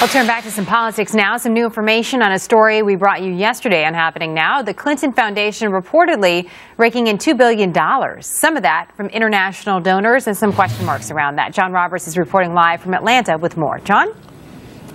We'll turn back to some politics now. Some new information on a story we brought you yesterday on Happening Now. The Clinton Foundation reportedly raking in $2 billion. Some of that from international donors and some question marks around that. John Roberts is reporting live from Atlanta with more. John?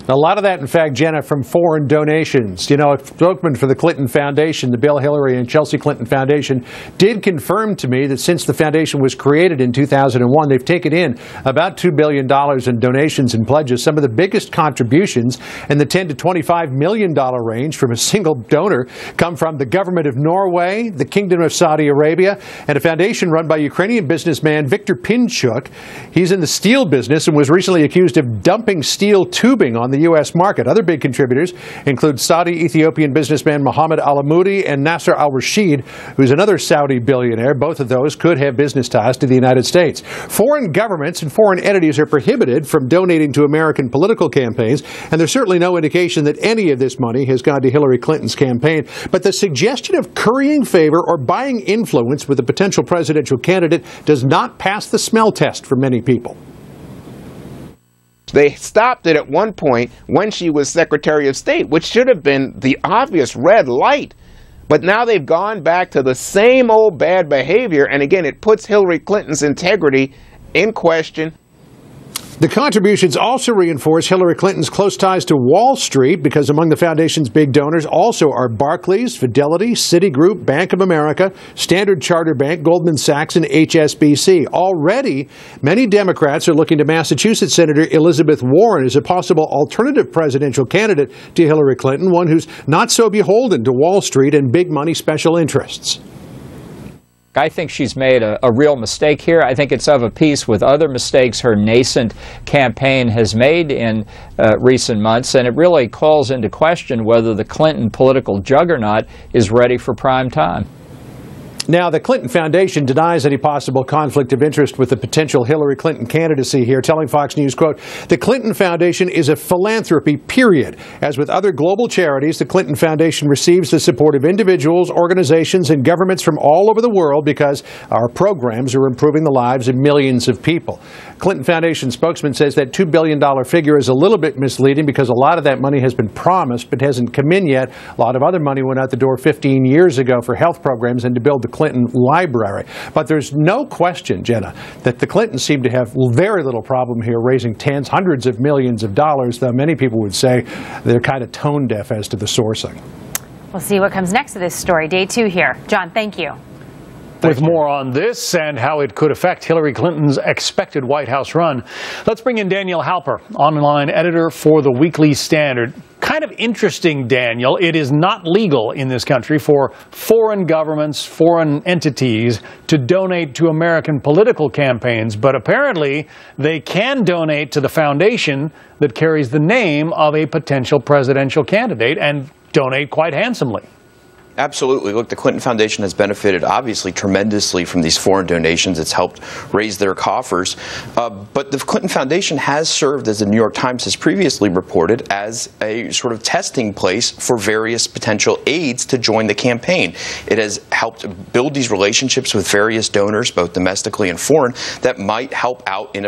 A lot of that, in fact, Jenna, from foreign donations. You know, a spokesman for the Clinton Foundation, the Bill, Hillary, and Chelsea Clinton Foundation, did confirm to me that since the foundation was created in 2001, they've taken in about $2 billion in donations and pledges. Some of the biggest contributions in the $10 to $25 million range from a single donor come from the government of Norway, the Kingdom of Saudi Arabia, and a foundation run by Ukrainian businessman Viktor Pinchuk. He's in the steel business and was recently accused of dumping steel tubing on the U.S. market. Other big contributors include Saudi-Ethiopian businessman Mohammed Al-Amoudi and Nasser Al-Rashid, who's another Saudi billionaire. Both of those could have business ties to the United States. Foreign governments and foreign entities are prohibited from donating to American political campaigns, and there's certainly no indication that any of this money has gone to Hillary Clinton's campaign. But the suggestion of currying favor or buying influence with a potential presidential candidate does not pass the smell test for many people. They stopped it at one point when she was Secretary of State, which should have been the obvious red light. But now they've gone back to the same old bad behavior, and again, it puts Hillary Clinton's integrity in question. The contributions also reinforce Hillary Clinton's close ties to Wall Street, because among the foundation's big donors also are Barclays, Fidelity, Citigroup, Bank of America, Standard Chartered Bank, Goldman Sachs, and HSBC. Already, many Democrats are looking to Massachusetts Senator Elizabeth Warren as a possible alternative presidential candidate to Hillary Clinton, one who's not so beholden to Wall Street and big money special interests. I think she's made a real mistake here. I think it's of a piece with other mistakes her nascent campaign has made in recent months, and it really calls into question whether the Clinton political juggernaut is ready for prime time. Now, the Clinton Foundation denies any possible conflict of interest with the potential Hillary Clinton candidacy here, telling Fox News, quote, "The Clinton Foundation is a philanthropy, period. As with other global charities, the Clinton Foundation receives the support of individuals, organizations, and governments from all over the world because our programs are improving the lives of millions of people." Clinton Foundation spokesman says that $2 billion figure is a little bit misleading because a lot of that money has been promised but hasn't come in yet. A lot of other money went out the door 15 years ago for health programs and to build the Clinton Library. But there's no question, Jenna, that the Clintons seem to have very little problem here raising tens, hundreds of millions of dollars, though many people would say they're kind of tone deaf as to the sourcing. We'll see what comes next to this story. Day 2 here. John, thank you. With more on this and how it could affect Hillary Clinton's expected White House run, let's bring in Daniel Halper, online editor for the Weekly Standard. Kind of interesting, Daniel. It is not legal in this country for foreign governments, foreign entities to donate to American political campaigns, but apparently they can donate to the foundation that carries the name of a potential presidential candidate and donate quite handsomely. Absolutely. Look, the Clinton Foundation has benefited, obviously, tremendously from these foreign donations. It's helped raise their coffers. But the Clinton Foundation has served, as the New York Times has previously reported, as a sort of testing place for various potential aides to join the campaign. It has helped build these relationships with various donors, both domestically and foreign, that might help out in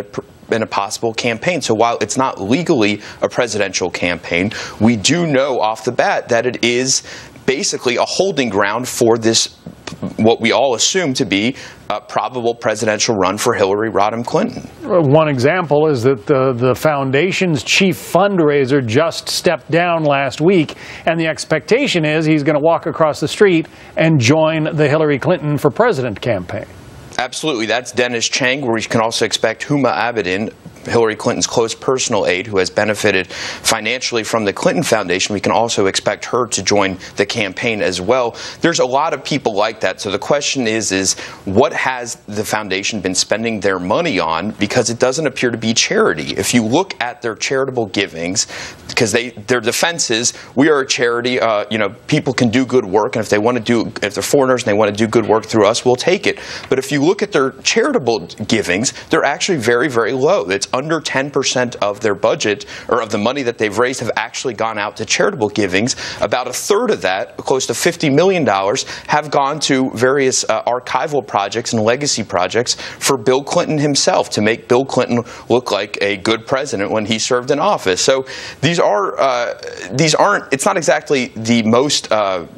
a possible campaign. So while it's not legally a presidential campaign, we do know off the bat that it is basically a holding ground for this, what we all assume to be a probable presidential run for Hillary Rodham Clinton. One example is that the foundation's chief fundraiser just stepped down last week, and the expectation is he's going to walk across the street and join the Hillary Clinton for President campaign. Absolutely. That's Dennis Chang, where we can also expect Huma Abedin, Hillary Clinton's close personal aide, who has benefited financially from the Clinton Foundation. We can also expect her to join the campaign as well. There's a lot of people like that. So the question is what has the foundation been spending their money on? Because it doesn't appear to be charity. If you look at their charitable givings, because their defense is, we are a charity, people can do good work, and if they're foreigners and they want to do good work through us, we'll take it. But if you look at their charitable givings, they're actually very, very low. It's under 10% of their budget, or of the money that they've raised, have actually gone out to charitable givings. About a third of that, close to $50 million, have gone to various archival projects and legacy projects for Bill Clinton himself, to make Bill Clinton look like a good president when he served in office. So these aren't, it's not exactly the most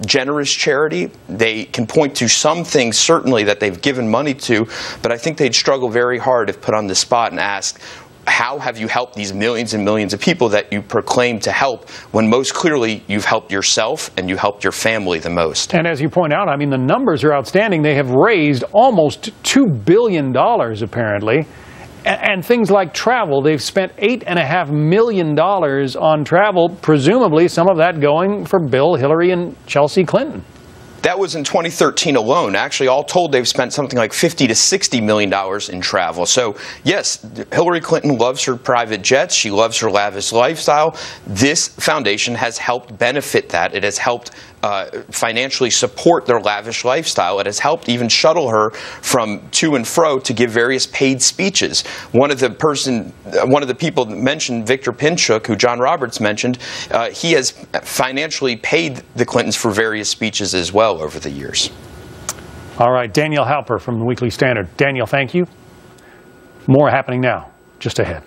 generous charity. They can point to some things, certainly, that they've given money to, but I think they'd struggle very hard if put on the spot and asked, how have you helped these millions and millions of people that you proclaim to help, when most clearly you've helped yourself and you helped your family the most? And as you point out, I mean, the numbers are outstanding. They have raised almost $2 billion, apparently. And things like travel, they've spent $8.5 million on travel, presumably some of that going for Bill, Hillary, and Chelsea Clinton. That was in 2013 alone. Actually, all told, they've spent something like $50 to $60 million in travel. So, yes, Hillary Clinton loves her private jets. She loves her lavish lifestyle. This foundation has helped benefit that. It has helped financially support their lavish lifestyle. It has helped even shuttle her from to and fro to give various paid speeches. One of the people mentioned, Victor Pinchuk, who John Roberts mentioned, he has financially paid the Clintons for various speeches as well over the years. All right, Daniel Halper from the Weekly Standard. Daniel, thank you. More happening now, just ahead.